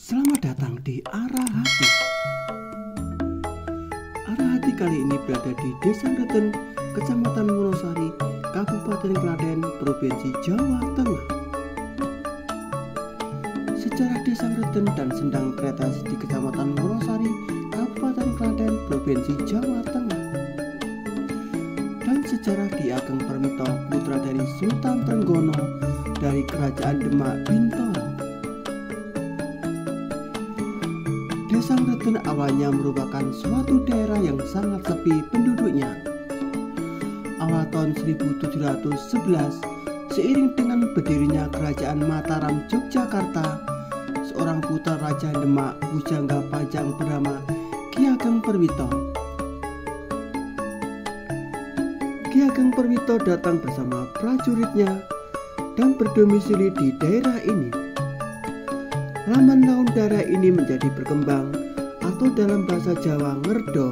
Selamat datang di Arah Hati. Arah Hati kali ini berada di Desa Ngreten, Kecamatan Wonosari, Kabupaten Klaten, Provinsi Jawa Tengah. Sejarah Desa Ngreten dan Sendang Kretes di Kecamatan Wonosari, Kabupaten Klaten, Provinsi Jawa Tengah. Dan sejarah Ki Ageng Permito, putra dari Sultan Trenggono dari Kerajaan Demak Bintoro. Desa Ngreten awalnya merupakan suatu daerah yang sangat sepi penduduknya. Awal tahun 1711, seiring dengan berdirinya Kerajaan Mataram Yogyakarta, seorang putra Raja Demak Pujangga Pajang bernama Ki Ageng Permito. Ki Ageng Permito datang bersama prajuritnya dan berdomisili di daerah ini. Laman laun daerah ini menjadi berkembang, atau dalam bahasa Jawa ngerdo,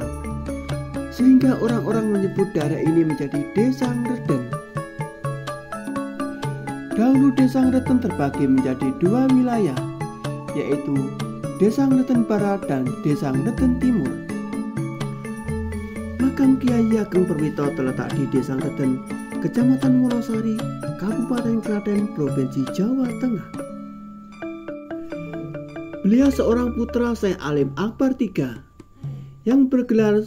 sehingga orang-orang menyebut daerah ini menjadi Desa Ngreten. Dahulu Desa Ngreten terbagi menjadi dua wilayah, yaitu Desa Ngreten Barat dan Desa Ngreten Timur. Makam Kiai Ageng Permito terletak di Desa Ngreten, Kecamatan Wonosari, Kabupaten Klaten, Provinsi Jawa Tengah. Beliau seorang putra Syekh Alim Akbar III yang bergelar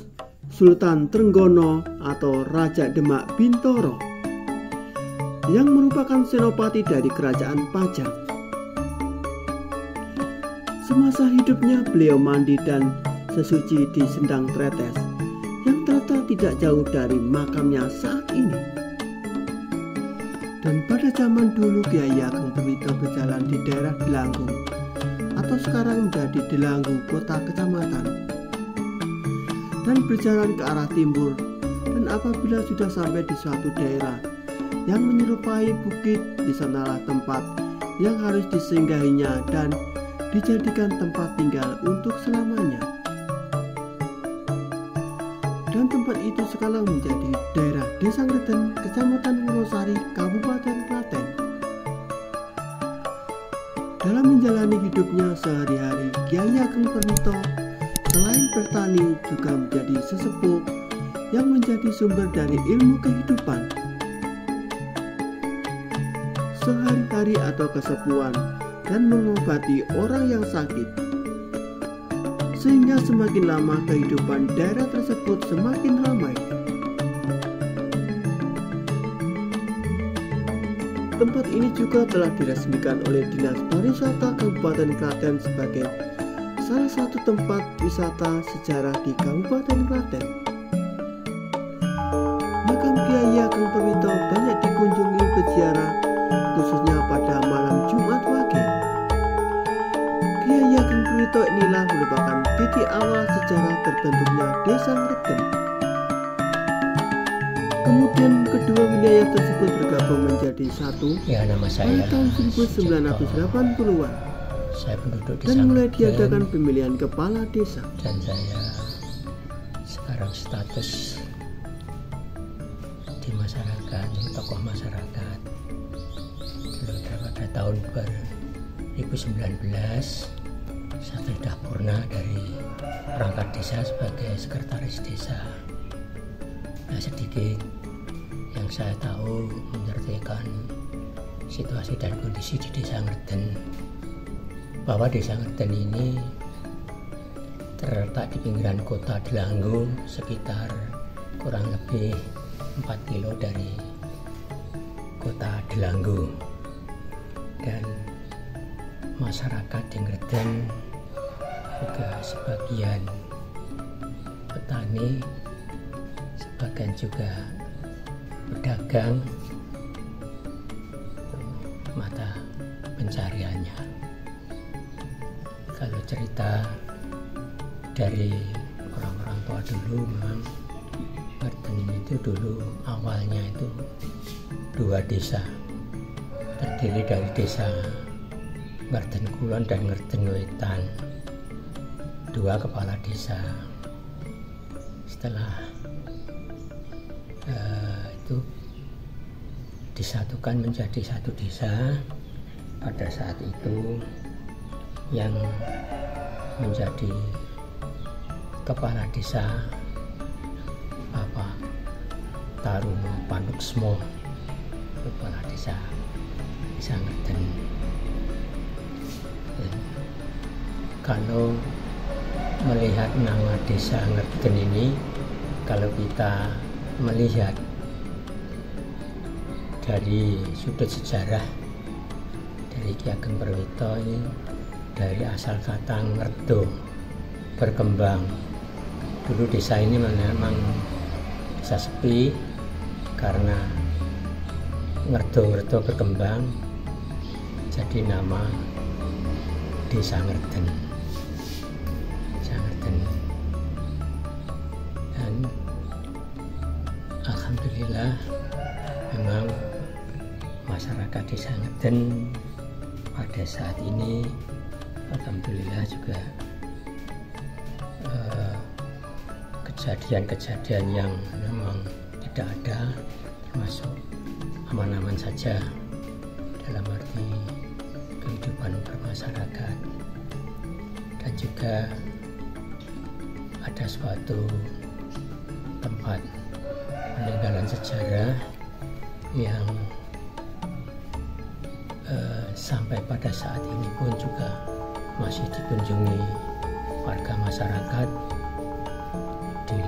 Sultan Trenggono atau Raja Demak Bintoro, yang merupakan senopati dari Kerajaan Pajang. Semasa hidupnya beliau mandi dan sesuci di Sendang Kretes yang terletak tidak jauh dari makamnya saat ini. Dan pada zaman dulu Kiai Ageng Permito berjalan di daerah Delanggu, atau sekarang menjadi Delanggu kota kecamatan, dan berjalan ke arah timur. Dan apabila sudah sampai di suatu daerah yang menyerupai bukit, di sanalah tempat yang harus disinggahinya dan dijadikan tempat tinggal untuk selamanya. Dan tempat itu sekarang menjadi daerah Desa Ngreten, Kecamatan Wonosari, Kabupaten Klaten. Dalam menjalani hidupnya sehari-hari, Kiai Ageng Permito selain bertani juga menjadi sesepuh yang menjadi sumber dari ilmu kehidupan. Sehari-hari atau kesepuan dan mengobati orang yang sakit, sehingga semakin lama kehidupan daerah tersebut semakin ramai. Tempat ini juga telah diresmikan oleh Dinas Pariwisata Kabupaten Klaten sebagai salah satu tempat wisata sejarah di Kabupaten Klaten. Makam Kiai Ageng Permito banyak dikunjungi peziarah, khususnya pada malam Jumat Wage. Kiai Ageng Permito inilah merupakan titik awal sejarah terbentuknya Desa Ngreten. Kemudian kedua wilayah tersebut bergabung menjadi satu nama saya pada tahun 1980-an. Saya penduduk desa dan mulai Ngreten, diadakan pemilihan kepala desa. dan saya sekarang status di masyarakat, tokoh masyarakat. Pada tahun 2019 saya sudah purna dari perangkat desa sebagai sekretaris desa. Nah, sedikit yang saya tahu menyertakan situasi dan kondisi di Desa Ngreten, bahwa Desa Ngreten ini terletak di pinggiran kota Delanggu, sekitar kurang lebih 4 kilo dari kota Delanggu. Dan masyarakat di Ngreten juga sebagian petani, sebagian juga pedagang, mata pencariannya. Kalau cerita dari orang-orang tua dulu, memang Ngreten itu dulu awalnya itu dua desa, terdiri dari Desa Ngreten Kulon dan Ngreten Wetan, dua kepala desa. Setelah itu disatukan menjadi satu desa. Pada saat itu yang menjadi kepala desa Bapak Taruno Panuksmo, kepala desa Ngerden. Kalau melihat nama desa Ngerden ini, kalau kita melihat dari sudut sejarah dari Ki Ageng Perwito ini, dari asal kata ngerdo, berkembang. Dulu desa ini memang desa sepi karena ngerdo berkembang, jadi nama desa Ngerden. Dan alhamdulillah memang masyarakat desa Ngerden pada saat ini alhamdulillah juga kejadian-kejadian yang memang tidak ada, termasuk aman-aman saja dalam arti kehidupan bermasyarakat, dan juga ada suatu tempat peninggalan sejarah yang sampai pada saat ini pun juga masih dikunjungi warga masyarakat di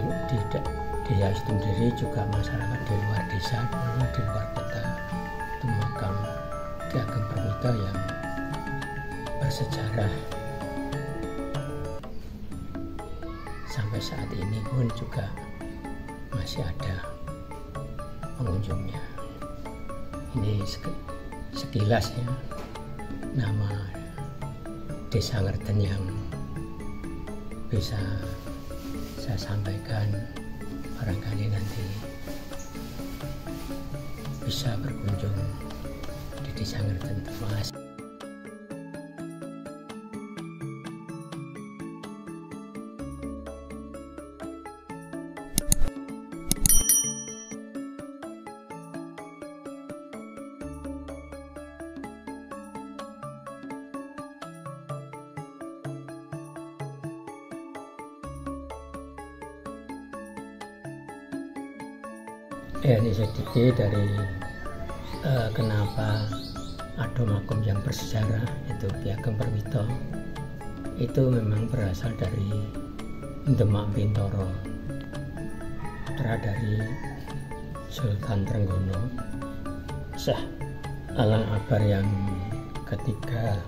desa sendiri, juga masyarakat di luar desa, di luar kota. Itu makam Ki Ageng Perwito yang bersejarah sampai saat ini pun juga masih ada pengunjungnya. Ini sekilas ya nama desa Ngerden yang bisa saya sampaikan, barangkali nanti bisa berkunjung di desa Ngerden. Terima kasih. Ya, ini sedikit dari kenapa ada makam yang bersejarah itu Ki Ageng Perwito. Itu memang berasal dari Demak Bintoro, putra dari Sultan Trenggono, Syekh Alang Akbar yang ketiga.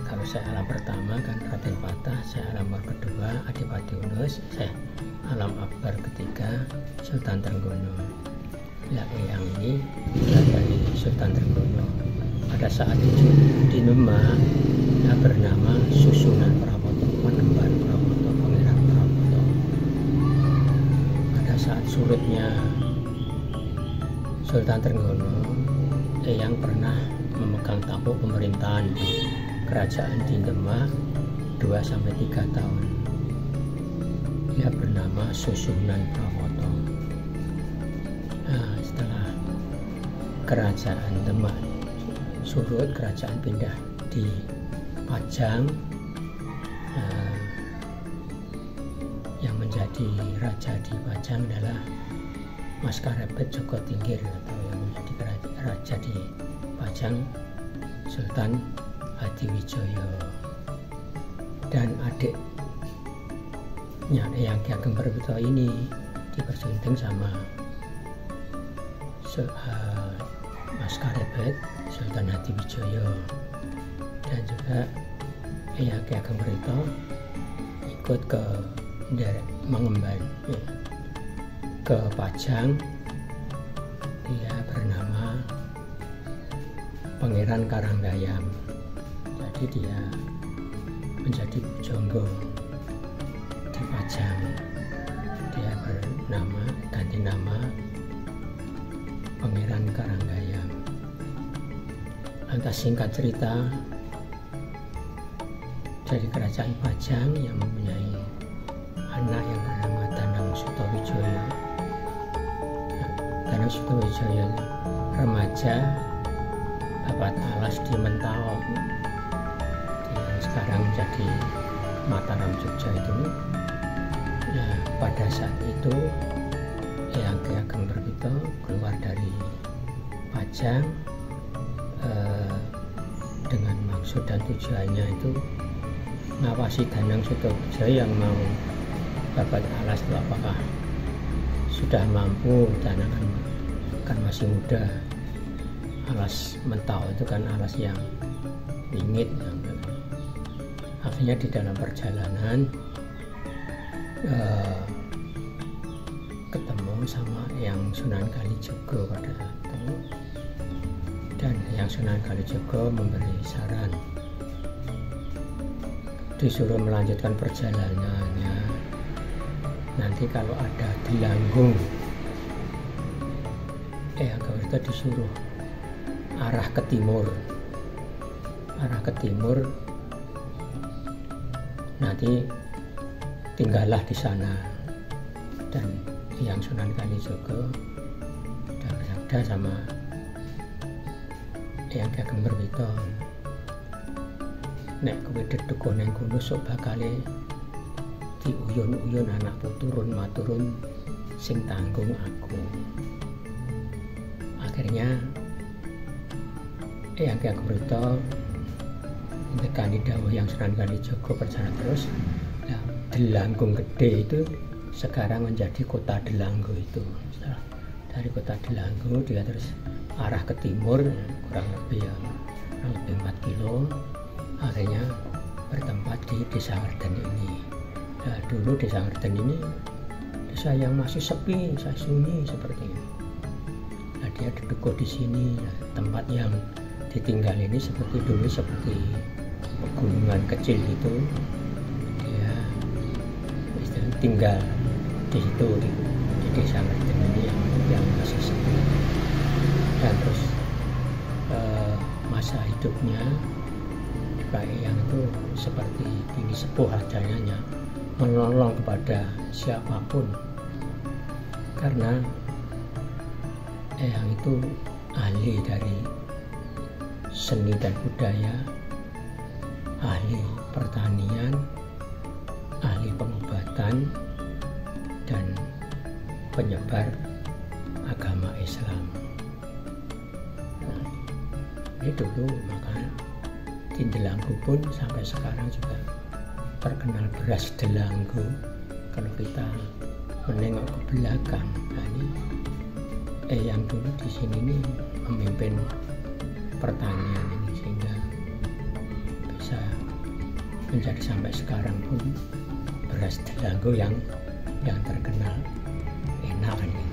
Kalau Syekh Alam pertama kan Raden Patah, Syekh Alam kedua Adipati Unus, Syekh Alam Akbar ketiga Sultan Trenggono. Ya, yang ini dari Sultan Trenggono. Pada saat itu di Demak dia bernama Susunan Prawoto, Penemban Prawoto, Pangeran Prawoto. Pada saat surutnya Sultan Trenggono yang pernah memegang tampuk pemerintahan di kerajaan di Demak 2-3 tahun. Dia bernama Susunan Prawoto. Nah, setelah kerajaan Demak surut, kerajaan pindah di Pajang. Yang menjadi raja di Pajang adalah Maskarepet Joko Tingkir, atau yang menjadi raja di Pajang Sultan Hadiwijoyo. Dan adiknya yang Ki Ageng Perwito ini dipersunting sama Maskarepet Sultan Hadiwijoyo, dan juga Ki Ageng Perwito ikut ke mengemban ke Pajang. Dia bernama Pangeran Karanggayam. Jadi dia menjadi pujangga di Pajang. Dia ganti nama Pangeran Karanggayam. Lantas singkat cerita, dari kerajaan Pajang yang mempunyai anak yang bernama Danang Sutawijaya. Danang Sutawijaya remaja Babat Alas di Mentawai yang sekarang jadi Mataram Jogja itu. Nah, pada saat itu Eyang Ki Ageng Berbito keluar dari Pajang dengan maksud dan tujuannya itu ngawasi Danang Sutabeja yang mau Babat Alas itu apakah sudah mampu. Danang kan masih muda. Alas Mentawai itu kan alas yang wingit. Akhirnya di dalam perjalanan ketemu sama yang Sunan Kalijaga pada saat itu, dan yang Sunan Kalijaga memberi saran disuruh melanjutkan perjalanannya nanti kalau ada Delanggung. Eyang Berbito disuruh arah ke timur, nanti tinggallah di sana. Dan yang Sunan Kalijaga sudah bersabda sama Eyang Ki Ageng Berbito, nek kowe dedekuh nang kono sok bakale diuyun-uyun anakku turun maturun sing tanggung aku. Akhirnya Eyang Ki Ageng Berbito mendekani dawuh yang Sunan Kalijaga berjalan terus. Nah, Delanggung Gede itu sekarang menjadi kota Delanggu itu. Setelah dari kota Delanggu dia terus arah ke timur kurang lebih 4 kilo. Akhirnya bertempat di Desa Ngerden ini. Nah, dulu Desa Ngerden ini desa yang masih sepi, sunyi seperti ini. Nah, dia duduk di sini. Nah, tempat yang ditinggal ini seperti dulu seperti pegunungan kecil itu. Dia istilahnya tinggal di situ di Desa Ngerden ini yang masih sepi. Dan terus masa hidupnya Pak Eyang itu seperti tinggi sepuh adanya, menolong kepada siapapun, karena Eyang itu ahli dari seni dan budaya, ahli pertanian, ahli pengobatan, dan penyebar agama Islam. Nah, ini dulu makanya di Delanggu pun sampai sekarang juga terkenal beras Delanggu. Kalau kita menengok ke belakang, nah ini Eyang dulu di sini nih memimpin pertanian ini sehingga bisa menjadi sampai sekarang pun beras Delanggu yang terkenal enak kan gitu.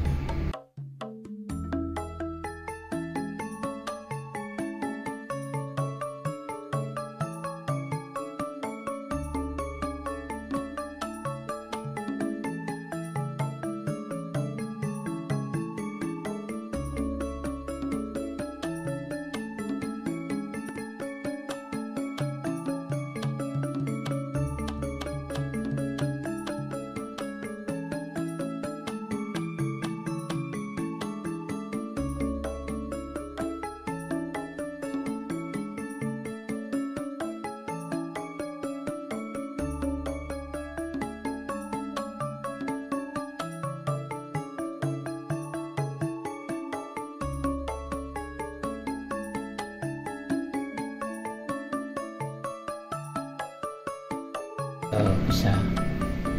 Bisa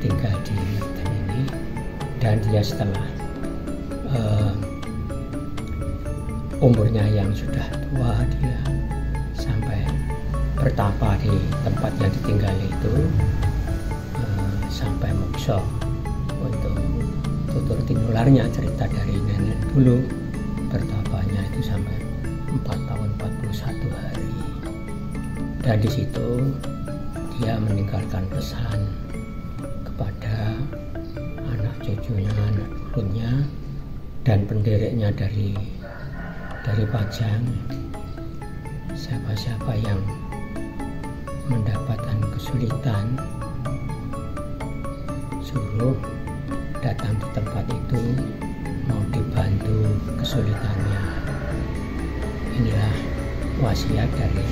tinggal di Ngerden ini, dan dia setelah umurnya yang sudah tua, dia sampai bertapa di tempat yang ditinggali itu sampai moksa. Untuk tutur tinularnya cerita dari nenek dulu, bertapanya itu sampai 4 tahun 41 hari, dan di situ dia meninggalkan pesan kepada anak cucunya, anak turunnya, dan pendereknya dari Pajang. Siapa-siapa yang mendapatkan kesulitan, suruh datang di tempat itu, mau dibantu kesulitannya. Inilah wasiat dari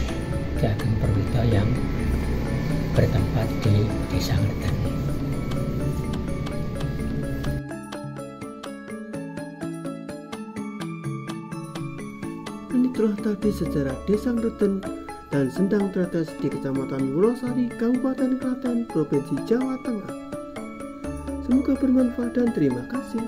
Ki Ageng Perwito yang bertempat di Desa Ngerten. Itulah tadi sejarah Desa Ngerten dan Sendang Tretes di Kecamatan Wulosari, Kabupaten Klaten, Provinsi Jawa Tengah. Semoga bermanfaat dan terima kasih.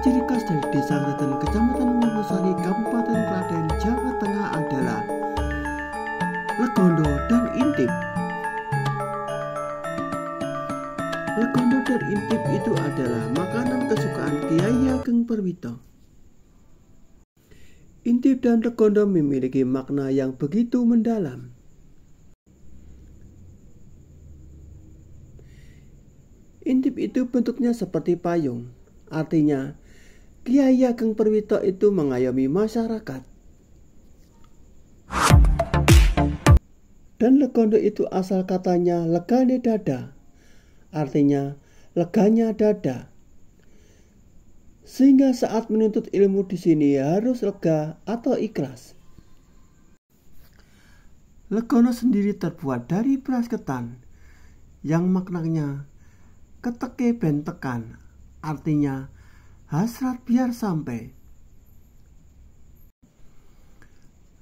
Ciri khas dari Desa Ngerten, Kecamatan Wulosari, Kabupaten Klaten, Jawa Tengah adalah legondo dan intip. Legondo dan intip itu adalah makanan kesukaan Kiai Ageng Perwito. Intip Intip dan legondo memiliki makna yang begitu mendalam. Intip itu bentuknya seperti payung, artinya Kyai Ageng Perwito itu mengayomi masyarakat. Dan legondo itu asal katanya legane dada, artinya leganya dada. Sehingga saat menuntut ilmu di sini harus lega atau ikhlas. Legono sendiri terbuat dari beras ketan yang maknanya keteke ben tekan, artinya hasrat biar sampai.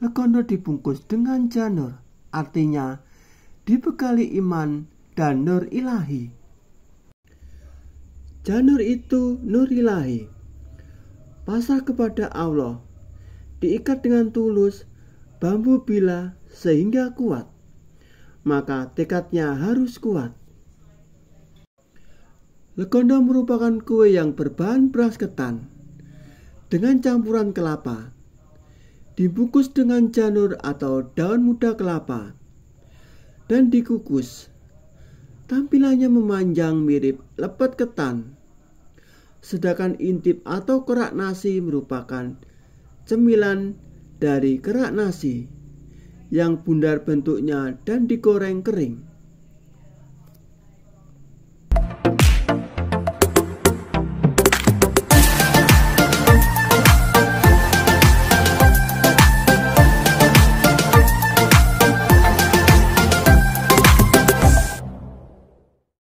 Legono dibungkus dengan janur, artinya dibekali iman dan nur ilahi. Janur itu nur ilahi, pasrah kepada Allah, diikat dengan tulus, bambu bila sehingga kuat, maka tekadnya harus kuat. Legondo merupakan kue yang berbahan beras ketan dengan campuran kelapa, dibungkus dengan janur atau daun muda kelapa, dan dikukus. Tampilannya memanjang mirip lepet ketan. Sedangkan intip atau kerak nasi merupakan cemilan dari kerak nasi yang bundar bentuknya dan digoreng kering.